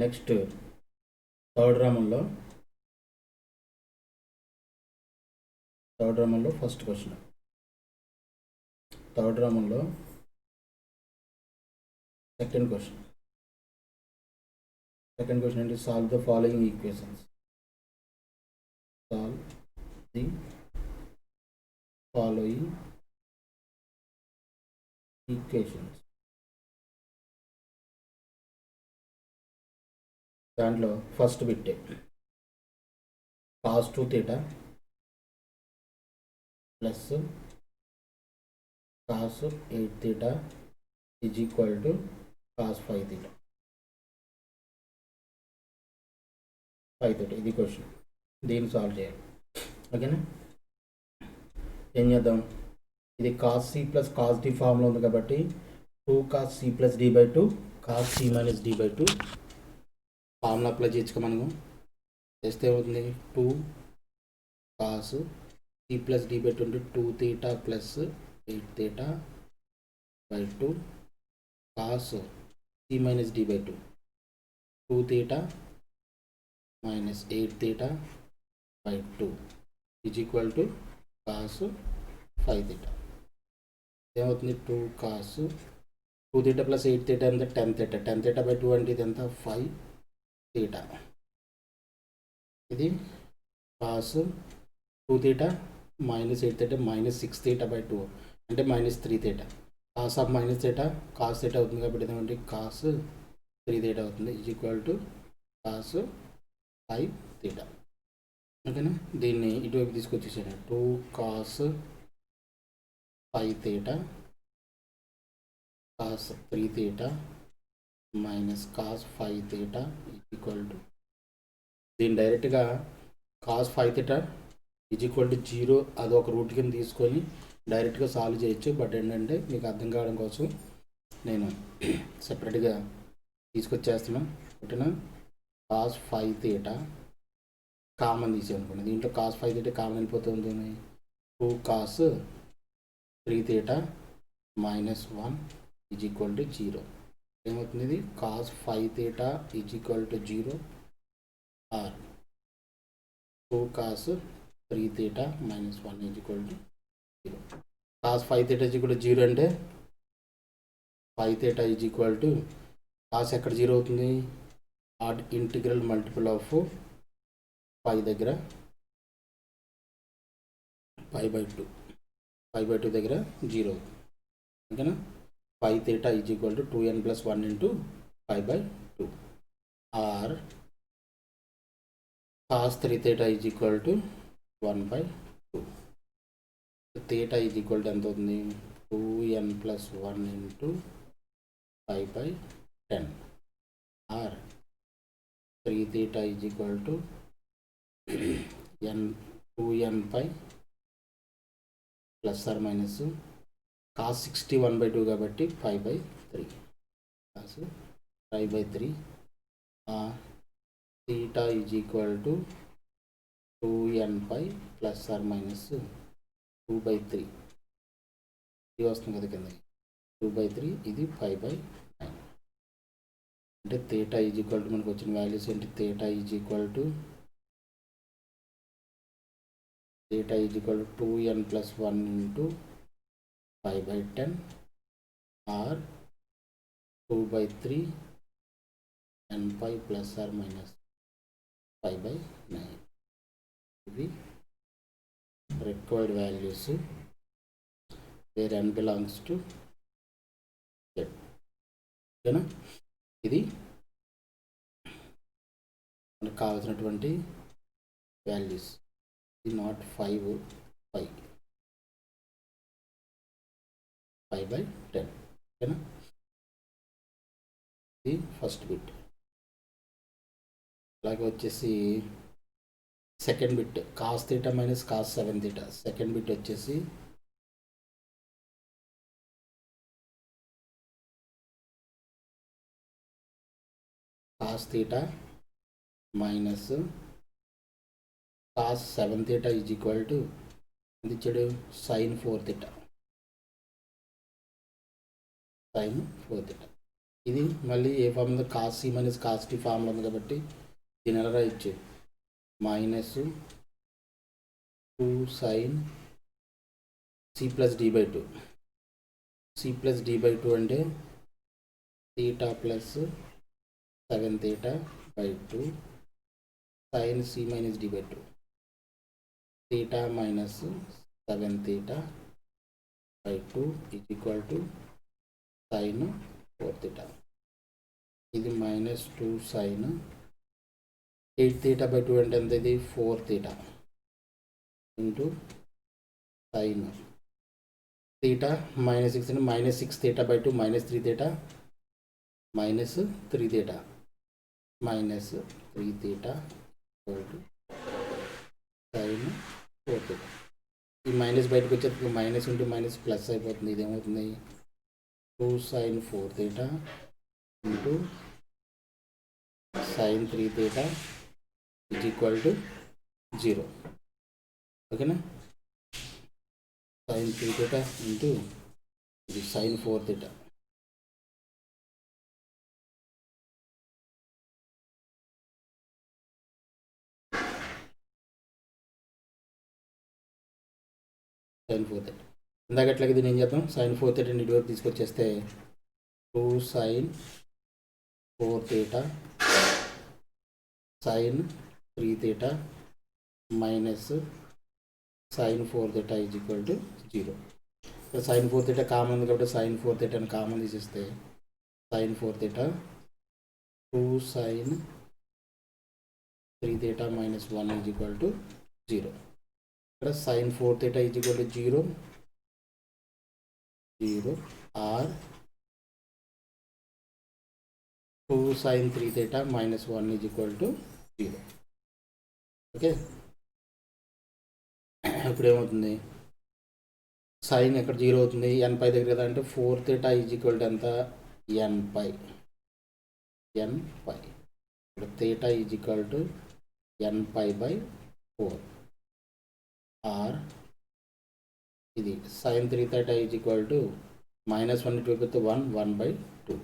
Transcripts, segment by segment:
Next third రామంలో first question. Third రామంలో second question ఏంటి? Solve the following equations. Solve the following equations. దాంట్లో first బిట్టే cos 2 theta plus cos 8 theta is equal to cos 5 theta. ఇది question. దీన్ని solve చేయాలి. ఓకేనా? ఏం చేద్దాం? ఇది cos c plus cos d ఫార్మ్లో ఉంది కాబట్టి 2 cos c plus d/2 cos c minus d/2 formula apply చేయొచ్చు. మనము చేస్తే ఏమవుతుంది? 2 cos c ప్లస్ d/2 అంటే 2 theta plus 8 theta by 2 cos c minus d/2 2 theta minus 8 theta by 2 is equal to cos 5 theta. ఏమవుతుంది? 2 cos 2 theta plus 8 theta అంటే 10 theta. 10 theta by 2 అంటే ఇది ఎంత? 5 theta. ఇది cos 2 theta minus 8 theta minus 6 theta by 2 అంటే minus 3 theta. cos of minus theta cos theta అవుతుంది కాబట్టి ఇదేమంటే cos 3 theta అవుతుంది is equal to cos 5 theta. ఓకేనా? దీన్ని ఇటువైపు తీసుకొచ్చేసాను. 2 cos 5 theta cos 3 theta minus cos 5 theta is equal to, దీన్ని డైరెక్ట్గా cos 5 theta is equal to 0 అది ఒక రూట్ కింద తీసుకొని డైరెక్ట్గా సాల్వ్ చేయొచ్చు. బట్ ఏంటంటే మీకు అర్థం కావడం కోసం నేను సెపరేట్గా తీసుకొచ్చేస్తున్నాను. ఓకేనా? cos 5 theta కామన్ తీసేయనుకోండి. దీంట్లో cos 5 theta కామన్ వెళ్ళిపోతుంది. 2 cos 3 theta minus 1 is equal to 0. ఏమవుతుంది? ఇది cos 5 theta is equal to 0 or 2 cos 3 theta minus 1 is equal to 0. cos 5 theta is equal to 0 అంటే 5 theta is equal to cos ఎక్కడ 0 అవుతుంది? Add integral multiple of 5 దగ్గర 5/2 దగ్గర 0 అవుతుంది. ఓకేనా? 5 theta is equal to 2n plus 1 into 5/2 or cos 3 theta is equal to 1/2. theta is equal to ఎంత అవుతుంది? 2n plus 1 into 5/10 or 3 theta is equal to 2n pi plus or minus cos 61/2 కాబట్టి 5/3 cos 5/3 theta is equal to 2n pi plus or minus 2/3. ఇది వస్తుంది కదా కింద 2/3, ఇది 5/9. అంటే theta is equal to మనకు వచ్చిన వాల్యూస్ ఏంటి? theta is equal to 2n plus 1 into 5/10 or 2/3 n pi plus or minus 5/9. ఇవి required values where n belongs to z. ఓకేనా? ఇది మనకు కావాల్సినటువంటి వాల్యూస్. ఇది నాట్ 5/10. ఓకేనా? ఇది ఫస్ట్ బిట్. అలాగే వచ్చేసి second bit cos theta minus cos 7 theta. Second bit వచ్చేసి cos theta minus cos 7 theta is equal to ఇది ఇచ్చాడు sin 4 theta. ఇది మళ్ళీ ఏ ఫామ్ ఉంది, cos C minus cos D ఫామ్లో ఉంది కాబట్టి దీని ఎలా రాయొచ్చు, minus 2 sine C plus D by 2. C plus D by 2 అంటే theta plus 7 theta by 2 sine C minus D by 2 theta minus 7 theta by 2 is equal to sine 4 theta. ఇది minus 2 sine 8 theta by 2 అంటే ఎంత, ఇది 4 theta into sine theta minus 6 అంటే minus 6 theta by 2 minus 3 theta minus 3 theta minus 3 theta sine 4 theta. ఈ minus బయటకు వచ్చేది minus into minus plus అయిపోతుంది. ఇది ఏమవుతుంది, 2 sine 4 theta into sine 3 theta is equal to 0. ఓకేనా, సైన్ 3 తీటా ఇంటూ ఇది sine 4 theta. Sine 4 theta ఇందాకట్లాగే దీన్ని ఏం చేద్దాం, సైన్ 4 తీటా ఇటువైపు తీసుకొచ్చేస్తే 2 sine 4 theta sine 3 theta minus sine 4 theta is equal to 0. Sine 4 theta common ఉంది కాబట్టి సైన్ 4 తీటాని కామన్ తీసేస్తే sine 4 theta 2 sine 3 theta minus 1 is equal to 0. ఇక్కడ sine 4 theta is equal to 0 or 2 sine 3 theta minus 1 is equal to 0. Okay, ఇప్పుడు ఏమవుతుంది, sign ఎక్కడ 0 అవుతుంది, ఎన్ పై దగ్గర కదా, అంటే 4 తీటా ఈజ్ ఈక్వల్ టు ఎంత, ఎన్ పై ఇప్పుడు theta is equal to n pi by 4 or ఇది sine 3 theta is equal to minus 1 ఇటు వైపు 1 by 2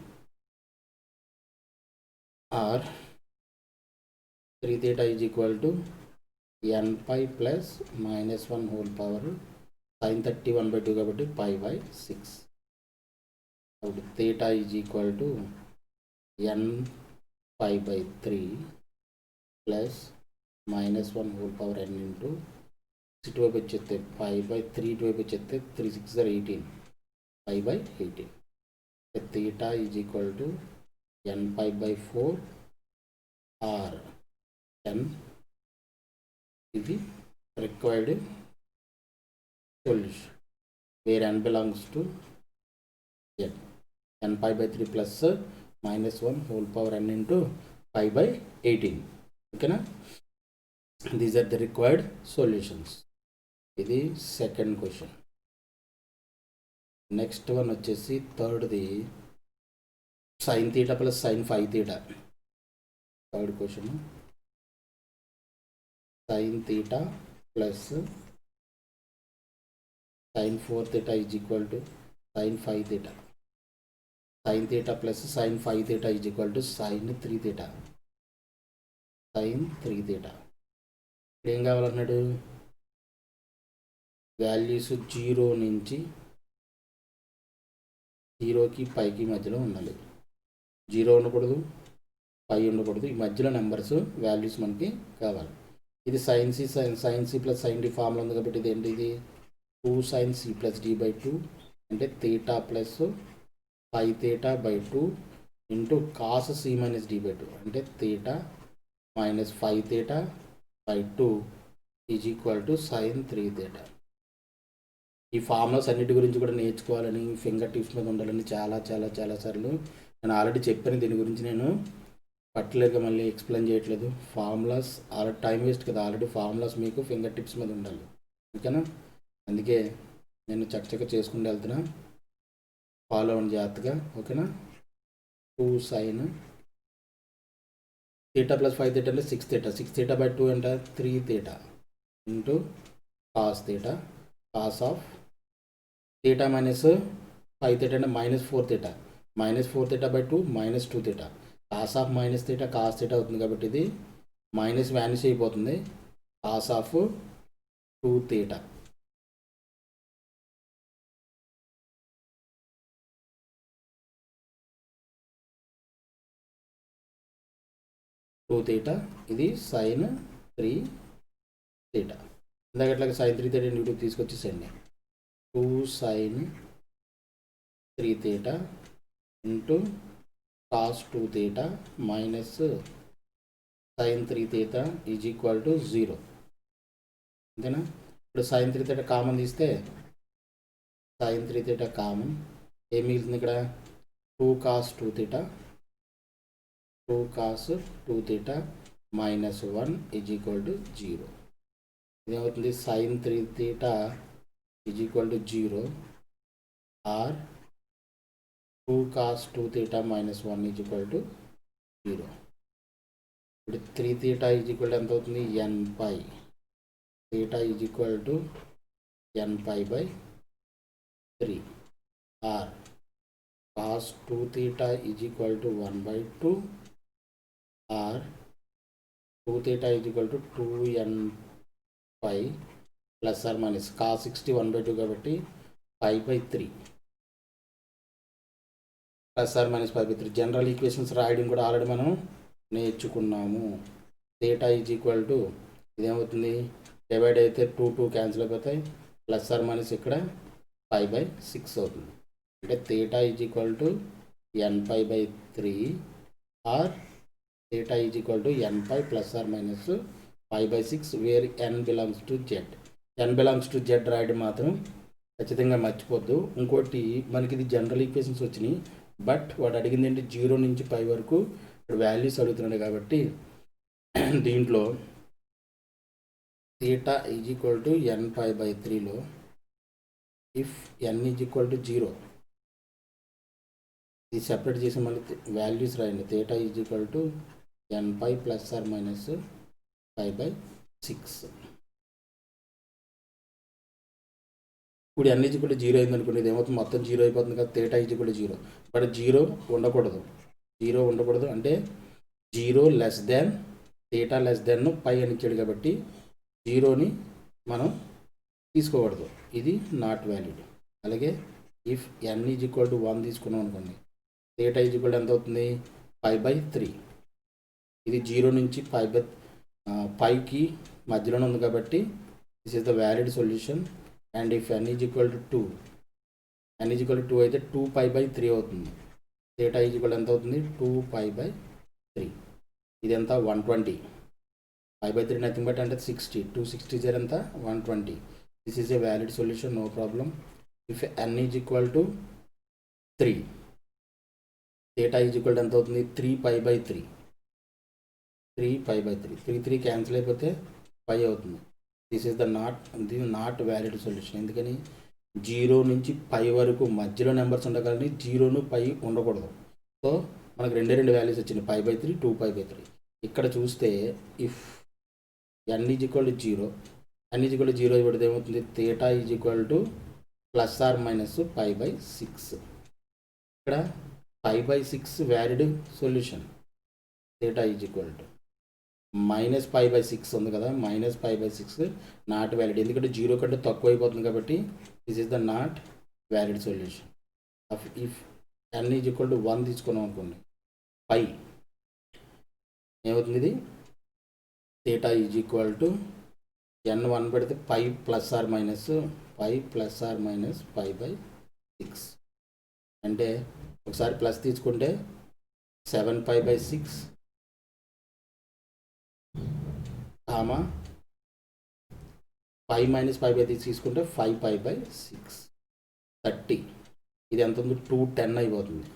or 3 theta is equal to n pi plus minus 1 whole power sine 31 by 2 కాబట్టి pi by 6. అప్పుడు theta is equal to n pi by 3 plus minus 1 whole power n into ఇటువైపు వచ్చేస్తే 5 by 3 ఇటువైపు వచ్చేస్తే 3 6 18 5 by 18. Theta is equal to n pi by 4 or 10. ఇది required solution where n belongs to n. n pi by 3 plus minus 1 whole power n into pi by 18. Okay, these are the required solutions. ఇది second question. Next one వచ్చేసి థర్డ్ది sine theta plus sine 5 theta. Third question sine theta plus sin 4 theta is equal to sin 5 theta. Sin theta plus sin 5 theta is equal to sin 3 theta. Sin 3 theta. ఏం కావాలన్నాడు, values 0 నుంచి 0కి పైకి మధ్యలో ఉండాలి. 0 ఉండకూడదు, పై ఉండకూడదు, ఈ మధ్యలో నెంబర్స్ వాల్యూస్ మనకి కావాలి. ఇది sine C plus sine D formula ఉంది కాబట్టి ఇది ఏంటి, ఇది 2 sin c plus d by 2 అంటే theta plus 5 theta by 2 into cos c minus d by 2 అంటే theta minus 5 theta by 2 is equal to sine 3 theta. ఈ ఫార్ములాస్ అన్నిటి గురించి కూడా నేర్చుకోవాలని, ఫింగర్ టిప్స్ మీద ఉండాలని చాలా చాలా చాలా సార్లు నేను ఆల్రెడీ చెప్పాను. దీని గురించి నేను పర్టికులర్గా మళ్ళీ ఎక్స్ప్లెయిన్ చేయట్లేదు. ఫార్ములాస్ ఆల్రెడీ టైం వేస్ట్ కదా, ఆల్రెడీ ఫార్ములాస్ మీకు ఫింగర్ టిప్స్ మీద ఉండాలి. ఓకేనా, అందుకే నేను చక్కచక్క చేసుకుంటూ వెళ్తున్నా, ఫాలో అవ్వండి జాగ్రత్తగా. ఓకేనా, 2 సైన్ తీటా ప్లస్ 5 తీటా అంటే 6 తీటా, 6 తీటా బై 2 అంటే 3 theta into cos theta, cos of theta minus 5 theta అంటే minus 4 theta, -4 θ by 2 -2 θ. Cos of minus theta cos theta అవుతుంది కాబట్టి ఇది మైనస్ వ్యానిష్ అయిపోతుంది. Cos of 2 θ. ఇది సైన్ 3 θ. ఇందాక సైన్ 3 θ ఇంటూ తీసుకొచ్చేసండి. 2 sine 3 θ into cos 2 θ minus sine 3 θ is equal to 0. అంతేనా? ఇప్పుడు సైన్ 3 θ కామన్ తీస్తే సైన్ 3 θ కామన్ ఏం మిగులుతుంది ఇక్కడ? 2 cos 2 θ 2 cos 2 θ minus 1 is equal to 0. ఇదేమవుతుంది? Sine 3 θ is equal to 0 or 2 cos 2 θ minus 1 is equal to 0. ఇప్పుడు 3 θ ఈజ్ ఈక్వల్ టు ఎంత అవుతుంది? n pi. θ is equal to n pi by 3 or cos 2 θ is equal to 1 by 2 or 2 θ is equal to 2n pi plus or minus cos 60 1 by 2 కాబట్టి 5 by 3 plus or minus 5 by 3. General equations రాయడం కూడా already మనం నేర్చుకున్నాము. θ is equal to ఇదేమవుతుంది? Divide అయితే 2 2 cancel అయిపోతాయి. Plus or minus ఇక్కడ 5 by 6 అవుతుంది. అంటే θ is equal to n pi by 3 or θ is equal to n pi plus or minus 5 by 6 where n belongs to Z. n belongs to Z రాయడం మాత్రం ఖచ్చితంగా మర్చిపోద్దు. ఇంకోటి మనకి ఇది జనరల్ ఈక్వేషన్స్ వచ్చినాయి, బట్ వాడు అడిగింది ఏంటి? 0 నుంచి π వరకు ఇప్పుడు వాల్యూస్ అడుగుతున్నాడు కాబట్టి దీంట్లో θ is equal to n π by 3లో if n is equal to 0 ఇది సెపరేట్ చేసి మళ్ళీ వాల్యూస్ రాయండి. θ is equal to n pi plus or minus 5 by 6. ఇప్పుడు n ఈజ్ ఈక్వల్ టు 0 అయింది అనుకోండి, ఇది ఏమవుతుంది? మొత్తం 0 అయిపోతుంది కదా. θ ఈజ్ ఈక్వల్ టు 0, బట్ 0 ఉండకూడదు. 0 ఉండకూడదు అంటే 0 లెస్ దాన్ θ లెస్ దాన్ π అని ఇచ్చాడు కాబట్టి 0ని మనం తీసుకోకూడదు. ఇది నాట్ వ్యాలిడ్. అలాగే if n is equal to 1 తీసుకున్నాం అనుకోండి, θ ఈజ్ ఈక్వల్ టు ఎంత అవుతుంది? 5 బై 3. ఇది 0 నుంచి పైకి మధ్యలోనే ఉంది కాబట్టి this is the valid solution. And if n is equal to 2, n is equal to 2 అయితే 2 π బై 3 అవుతుంది. θ ఈజ్ ఈక్వల్ ఎంత అవుతుంది? 2 π బై 3. ఇది ఎంత? 120. 5 బై 3 నథింగ్ బట్ అంటే 60. 260 0 ఎంత? 120. This is a valid solution, no problem. If n is equal to 3, θ is equal to ఎంత అవుతుంది? 3 π by 3. 3 π by 3. 3 3 cancel అయిపోతే 5 అవుతుంది. This is the not valid solution. ఎందుకని? 0 నుంచి π వరకు మధ్యలో నెంబర్స్ ఉండగలని 0ను π ఉండకూడదు. సో మనకు రెండు వాల్యూస్ వచ్చినాయి, 5 బై 3 2 π బై 3. ఇక్కడ చూస్తే if n is equal to 0, n is equal to 0 పెడితే ఏమవుతుంది? θ is equal to plus or minus 5 by 6. ఇక్కడ 5 by 6 valid solution. θ is equal to minus 5 by 6 ఉంది కదా, మైనస్ 5 బై 6 నాట్ వ్యాలిడ్. ఎందుకంటే 0 కంటే తక్కువ అయిపోతుంది కాబట్టి this is the not valid solution. If n is equal to 1 తీసుకున్నాం అనుకోండి, పై ఏమవుతుంది? ఇది θ ఈజ్ ఈక్వల్ టు n 1 పెడితే 5 plus or minus 5 plus or minus 5 by 6. అంటే ఒకసారి ప్లస్ తీసుకుంటే 7 π బై 6 కామా 5 మైనస్ 5 బై 6 తీసుకుంటే 5 π బై 6 30. ఇది ఎంత ఉంది? 210 అయిపోతుంది.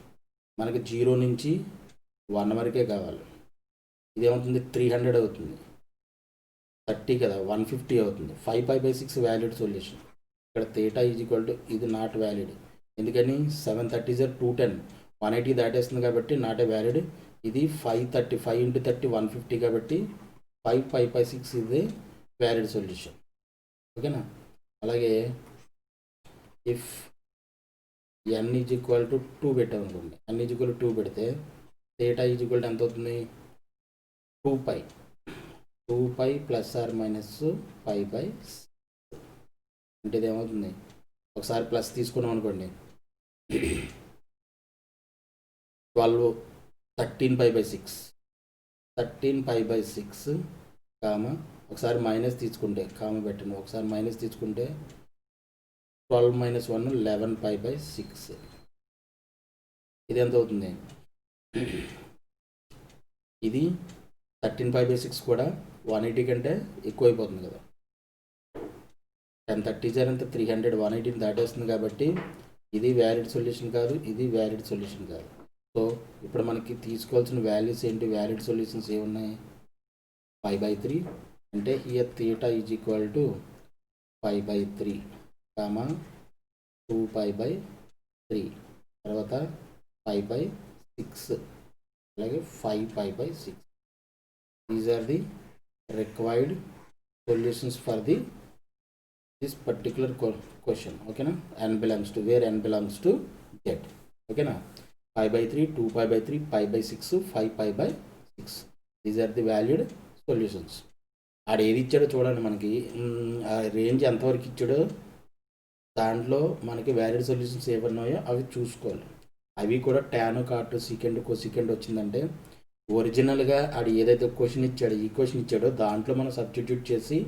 మనకి 0 నుంచి 1 వరకే కావాలి. ఇది ఏమవుతుంది? 300 అవుతుంది. 30 కదా, 150 అవుతుంది. 5 π బై 6 వ్యాలిడ్ సొల్యూషన్. ఇక్కడ θ ఈజ్ ఈక్వల్ టు ఇది నాట్ వ్యాలిడ్. ఎందుకని? 730 210, 180 దాటేస్తుంది కాబట్టి నాట్ ఏ వ్యాలిడ్. ఇది 535 ఇంటూ 30 150 కాబట్టి 5 π బై 6 ఇది వ్యాలిడ్ సొల్యూషన్. ఓకేనా? అలాగే if n is equal to 2 పెట్టాం అనుకోండి, n ఈజ్ ఈక్వల్ టు 2 పెడితే థీటా ఈజ్ ఈక్వల్ టు ఎంత అవుతుంది, 2π ప్లస్ ఆర్ మైనస్ π బై, అంటే ఇది ఏమవుతుంది, ఒకసారి ప్లస్ తీసుకున్నాం అనుకోండి 13π/6 కామ, ఒకసారి మైనస్ తీసుకుంటే కామ పెట్టండి, ఒకసారి మైనస్ తీసుకుంటే 12 - 1 11π/6, ఇది ఎంత అవుతుంది, ఇది 13π/6 కూడా 180 కంటే ఎక్కువ అయిపోతుంది కదా, 1030 అంతా 300, 180 దాటేస్తుంది కాబట్టి ఇది వ్యాలిడ్ సొల్యూషన్ కాదు, ఇది వ్యాలిడ్ సొల్యూషన్ కాదు. సో ఇప్పుడు మనకి తీసుకోవాల్సిన వాల్యూస్ ఏంటి, వ్యాలిడ్ సొల్యూషన్స్ ఏమున్నాయి, 5/3, అంటే here theta is equal to 5/3 comma 2π/3, తర్వాత 5/6, అలాగే 5π/6. These are the required solutions for this particular question. ఓకేనా, n belongs to where n belongs to z. ఓకేనా, 5/3, 2π/3, π/6, 5π/6. These are the valued solutions. ఆడ ఏది ఇచ్చాడో చూడండి, మనకి ఆ రేంజ్ ఎంతవరకు ఇచ్చాడో దాంట్లో మనకి వ్యాలిడ్ సొల్యూషన్స్ ఏమన్నాయో అవి చూసుకోవాలి. అవి కూడా టాన్, కాట్, సీకెండ్, కోసీకెండ్ వచ్చిందంటే ఒరిజినల్గా ఆడు ఏదైతే క్వశ్చన్ ఇచ్చాడో, ఈ క్వశ్చన్ ఇచ్చాడో దాంట్లో మనం సబ్స్టిట్యూట్ చేసి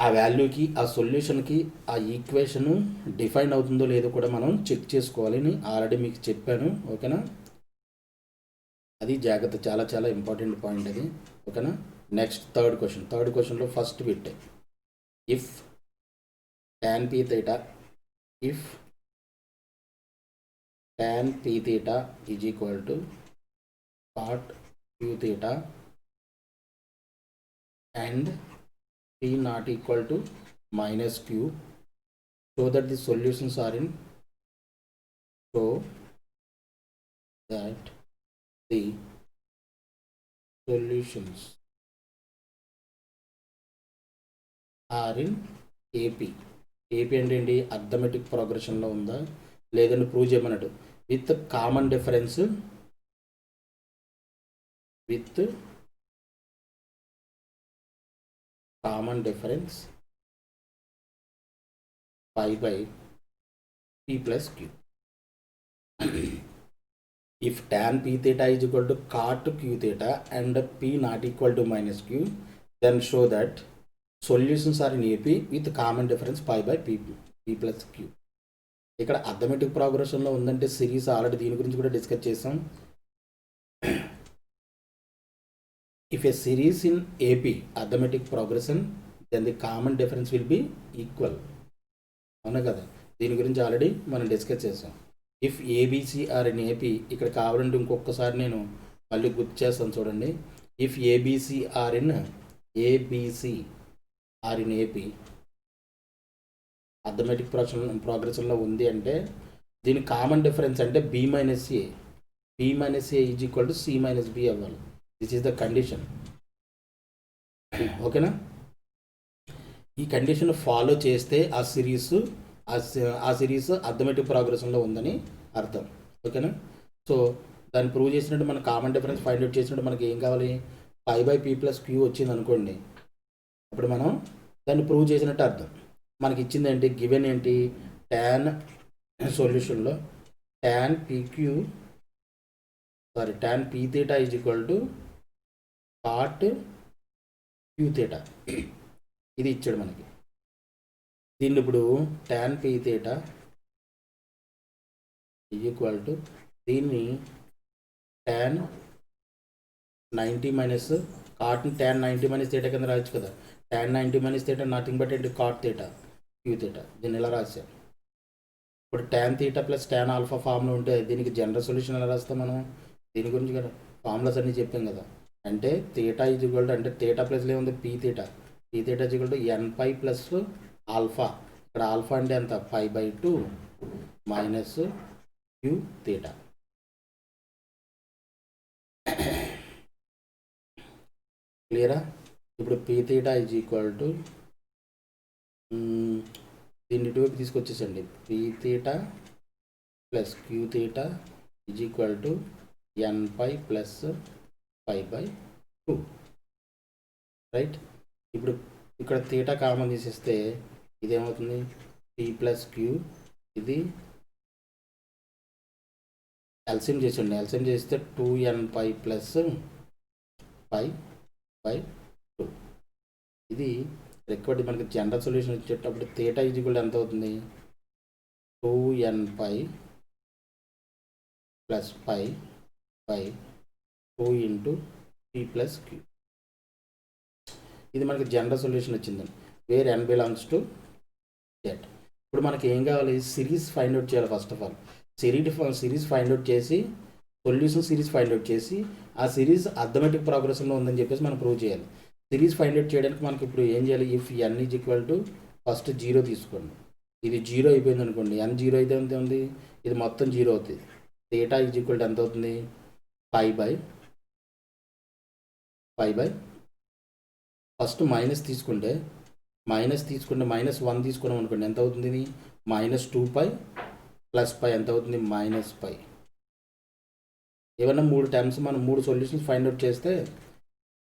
ఆ వాల్యూకి, ఆ సొల్యూషన్కి ఆ ఈక్వేషన్ డిఫైన్ అవుతుందో లేదో కూడా మనం చెక్ చేసుకోవాలని ఆల్రెడీ మీకు చెప్పాను. ఓకేనా, అది జాగ్రత్త, చాలా చాలా ఇంపార్టెంట్ పాయింట్ అది. ఓకేనా, నెక్స్ట్ థర్డ్ క్వశ్చన్లో first bit, if tan p theta is equal to cot q theta and p not equal to minus q, so that the solutions are in, so that the solutions are in AP. AP అంటే ఏంటి, arithmetic ప్రోగ్రెషన్లో ఉందా లేదని prove చేయమన్నట్టు, with common difference, π/p plus q. If tan p theta is equal to cot q theta and p not equal to minus q, then show that solutions are in AP with common difference π/p plus q. ఇక్కడ arithmetic ప్రోగ్రెషన్లో ఉందంటే series already దీని గురించి కూడా discuss చేసాం. If a series in AP arithmetic progression, then the common difference will be equal. అవునా కదా, దీని గురించి ఆల్రెడీ మనం డిస్కస్ చేసాం. If ABC are in AP, ఇక్కడ కావాలంటే ఇంకొకసారి నేను మళ్ళీ గుర్తు చేస్తాను చూడండి. If ABC are in AP arithmetic ప్రోగ్రెషన్లో ఉంది అంటే దీని కామన్ డిఫరెన్స్ అంటే b - a is equal to c - b అవ్వాలి. This is the condition. ఓకేనా, ఈ కండిషన్ ఫాలో చేస్తే ఆ సిరీస్ అర్థమెటిక్ ప్రోగ్రెషన్లో ఉందని అర్థం. ఓకేనా, సో దాన్ని ప్రూవ్ చేసినట్టు మన కామన్ డిఫరెన్స్ ఫైండ్ అవుట్ చేసినట్టు మనకి ఏం కావాలి, π/p plus q వచ్చింది అనుకోండి, అప్పుడు మనం దాన్ని ప్రూవ్ చేసినట్టు అర్థం. మనకి ఇచ్చింది ఏంటి, గివెన్ ఏంటి, ట్యాన్ సొల్యూషన్లో tan p theta is equal to cot q theta, ఇది ఇచ్చాడు మనకి. దీన్ని ఇప్పుడు tan p theta is equal to, దీన్ని tan 90 minus cot tan 90 minus theta కింద రాయొచ్చు కదా. tan 90 minus theta nothing but ఏంటి, cot theta q theta, దీన్ని ఎలా రాశారు. ఇప్పుడు tan theta plus tan alpha formula ఉంటే దీనికి జనరల్ సొల్యూషన్ ఎలా రాస్తాం మనం, దీని గురించి కదా ఫార్ములాస్ అన్నీ చెప్పాం కదా. అంటే థీటా ఈజ్ ఈక్వల్ టు, అంటే థీటా ప్లస్లో ఏముంది, p theta is equal to nπ plus alpha. ఇక్కడ ఆల్ఫా అంటే ఎంత, π/2 మైనస్ q theta. క్లియరా. ఇప్పుడు p theta is equal to దీన్ని ఇటువైపు తీసుకొచ్చేసండి. P theta plus q theta is equal to n pi plus pi by 2, right. ఇప్పుడు ఇక్కడ థీటా కామన్ తీసేస్తే ఇదేమవుతుంది, పీ ప్లస్ క్యూ, ఇది ఎల్సిఎం చేసండి. ఎల్సిఎం చేస్తే 2n pi plus pi by 2. ఇది రిక్వైర్డ్ మనకి జనరల్ సొల్యూషన్ వచ్చేటప్పుడు థీటా ఈజ్ ఈక్వల్ ఎంత అవుతుంది, 2n pi plus pi by 2 into P plus queue. ఇది మనకి జనరల్ సొల్యూషన్ వచ్చిందండి, where n belongs to z. ఇప్పుడు మనకి ఏం కావాలి, సిరీస్ ఫైండ్ అవుట్ చేయాలి. First of all series find out చేసి సొల్యూషన్ సిరీస్ ఫైండ్ అవుట్ చేసి ఆ సిరీస్ అథమెటిక్ ప్రోగ్రెషన్లో ఉందని చెప్పేసి మనం ప్రూవ్ చేయాలి. సిరీస్ ఫైండ్ అవుట్ చేయడానికి మనకి ఇప్పుడు ఏం చేయాలి, if n is equal to first 0 తీసుకోండి. ఇది 0 అయిపోయింది అనుకోండి, n 0 అయితే ఎంత ఉంది, ఇది మొత్తం 0 అవుతుంది. థీటా ఈజ్ ఈక్వల్ టు ఎంత అవుతుంది, పై బై ఫస్ట్ మైనస్ తీసుకుంటే -1 తీసుకున్నాం అనుకోండి, ఎంత అవుతుంది, ఇది -2π ప్లస్ పై ఎంత అవుతుంది, -π. ఏమన్నా 3 టైమ్స్ మనం 3 సొల్యూషన్స్ ఫైండ్ అవుట్ చేస్తే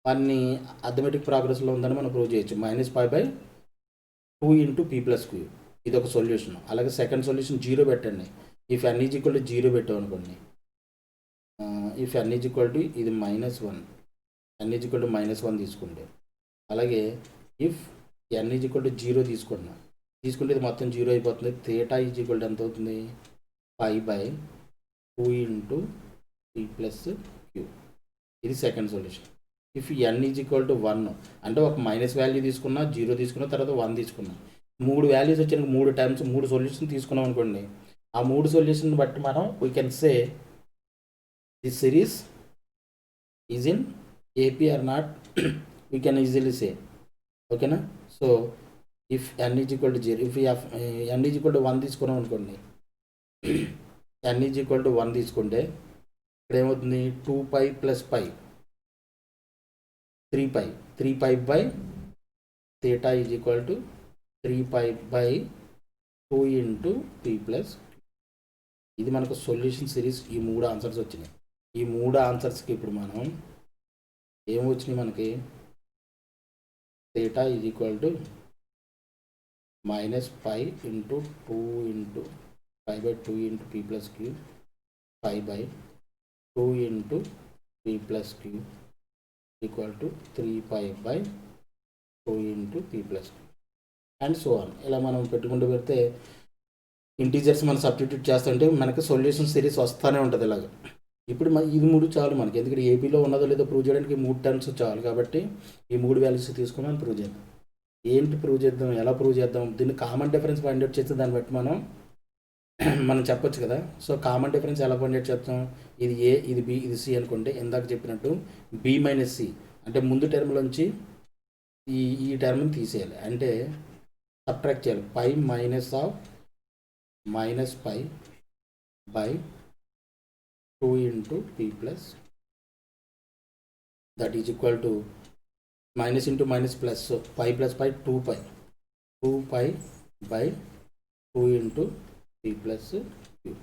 అన్ని అథమెటిక్ ప్రోగ్రెస్లో ఉందని మనం ప్రూవ్ చేయొచ్చు. -π/2 ఇంటూ పీ ప్లస్ క్యూ, ఇది ఒక సొల్యూషన్. అలాగే సెకండ్ సొల్యూషన్ 0 పెట్టండి. If n is equal to 0 పెట్టాం అనుకోండి, if n is equal to ఇది -1, n ఈజ్ ఈక్వల్ టు -1 తీసుకోండి. అలాగే if n is equal to 0 తీసుకుంటే ఇది మొత్తం 0 అయిపోతుంది. థీటా ఈజ్ ఈక్వల్ టు ఎంత అవుతుంది, π/2 ఇంటూ పీ ప్లస్ క్యూ. ఇది second solution. If n is equal to 1 అంటే ఒక మైనస్ వాల్యూ తీసుకున్నా, 0 తీసుకున్నా, తర్వాత 1 తీసుకున్నాం, 3 వాల్యూస్ వచ్చిన 3 టైమ్స్ 3 సొల్యూషన్ తీసుకున్నాం అనుకోండి, ఆ 3 సొల్యూషన్ బట్టి మనం we can say this series is in AP or not, we can easily say. ఓకేనా. So if n is equal to 0, if n is equal to 1 తీసుకున్నాం అనుకోండి, n ఈజ్ ఈక్వల్ టు 1 తీసుకుంటే ఇక్కడ ఏమవుతుంది, 2π plus pi 3π by theta is equal to 3π/2 into P plus. ఇది మనకు solution series. ఈ 3 answers వచ్చినాయి. ఈ 3 ఆన్సర్స్కి ఇప్పుడు మనం ఏమొచ్చినాయి, మనకి theta is equal to -π into 2 into π/2 into P plus q, π/2 into P plus q equal to 3π/2 into P plus q and so on. ఇలా మనం పెట్టుకుంటూ పెడితే ఇంటీజర్స్ మనం సబ్స్టిట్యూట్ చేస్తుంటే మనకి సొల్యూషన్ సిరీస్ వస్తూనే ఉంటుంది ఇలాగ. ఇప్పుడు ఇది 3 చాలు మనకి, ఎందుకంటే ఏపీలో ఉన్నదో లేదో ప్రూవ్ చేయడానికి 3 టర్మ్స్ చాలు. కాబట్టి ఈ 3 వాల్యూస్ తీసుకుని మనం ప్రూవ్ చేద్దాం. ఏంటి ప్రూవ్ చేద్దాం, ఎలా ప్రూవ్ చేద్దాం, దీన్ని కామన్ డిఫరెన్స్ ఫైండ్ అవుట్ చేస్తే దాన్ని బట్టి మనం చెప్పొచ్చు కదా. సో కామన్ డిఫరెన్స్ ఎలా ఫైండ్ అవుట్ చేస్తాం, ఇది ఏ, ఇది బి, ఇది సి అనుకుంటే ఇందాక చెప్పినట్టు b-c అంటే ముందు టర్మ్లోంచి ఈ టర్మ్ని తీసేయాలి, అంటే సబ్ట్రాక్ట్ చేయాలి. π minus of -π/2 into P plus, that is equal to minus into minus plus, π plus π 2π/2 into P plus q,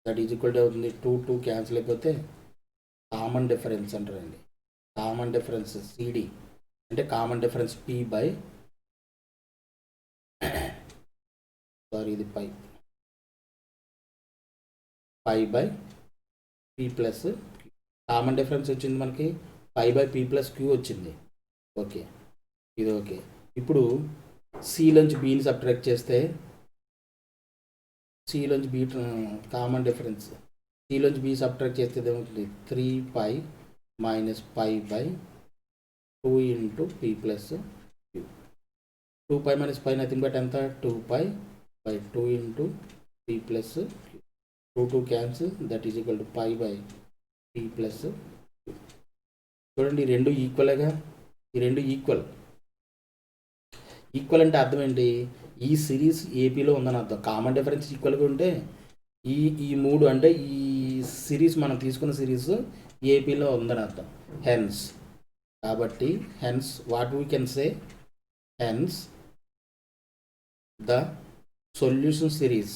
that is equal to అవుతుంది 2 క్యాన్సిల్ అయిపోతే కామన్ డిఫరెన్స్ అంటారండి. కామన్ డిఫరెన్స్ సిడి అంటే కామన్ డిఫరెన్స్ ఇది π/p plus q. Common difference వచ్చింది మనకి π/p plus q వచ్చింది. Okay, ఇది okay. ఇప్పుడు సిలోంచి బీని సబ్ట్రాక్ట్ చేస్తే సిలోంచి బీ కామన్ డిఫరెన్స్, సిలోంచి బీ సబ్ట్రాక్ట్ చేస్తే ఏమవుతుంది, 3π - π/2 into P plus q. 2π - π nothing but ఎంత, 2π/2 into P plus q. 2 cancel, that is equal to π/p plus q. చూడండి, ఈ రెండు ఈక్వల్గా, ఈ రెండు ఈక్వల్ అంటే అర్థం ఏంటి, ఈ సిరీస్ ఏపీలో ఉందని అర్థం. కామన్ డిఫరెన్స్ ఈక్వల్గా ఉంటే ఈ 3 అంటే ఈ సిరీస్ మనం తీసుకున్న సిరీస్ ఏపీలో ఉందని అర్థం. హెన్స్ కాబట్టి what we can say, hence the solution series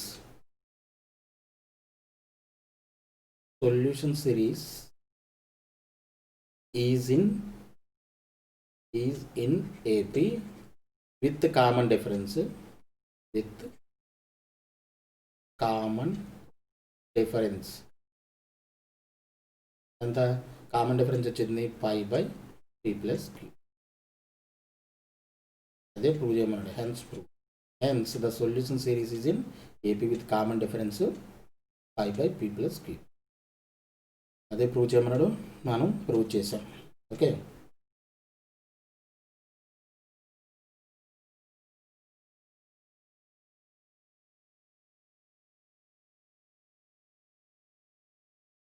is in AP with common difference ఎంత కామన్ డిఫరెన్స్ వచ్చింది pi by P plus Q. అదే ప్రూవ్ చేయమన్నాడు. Hence the solution series is in AP with common difference pi by P plus Q. అదే prove చేయమన్నాడు, మనం prove చేసాం. Okay.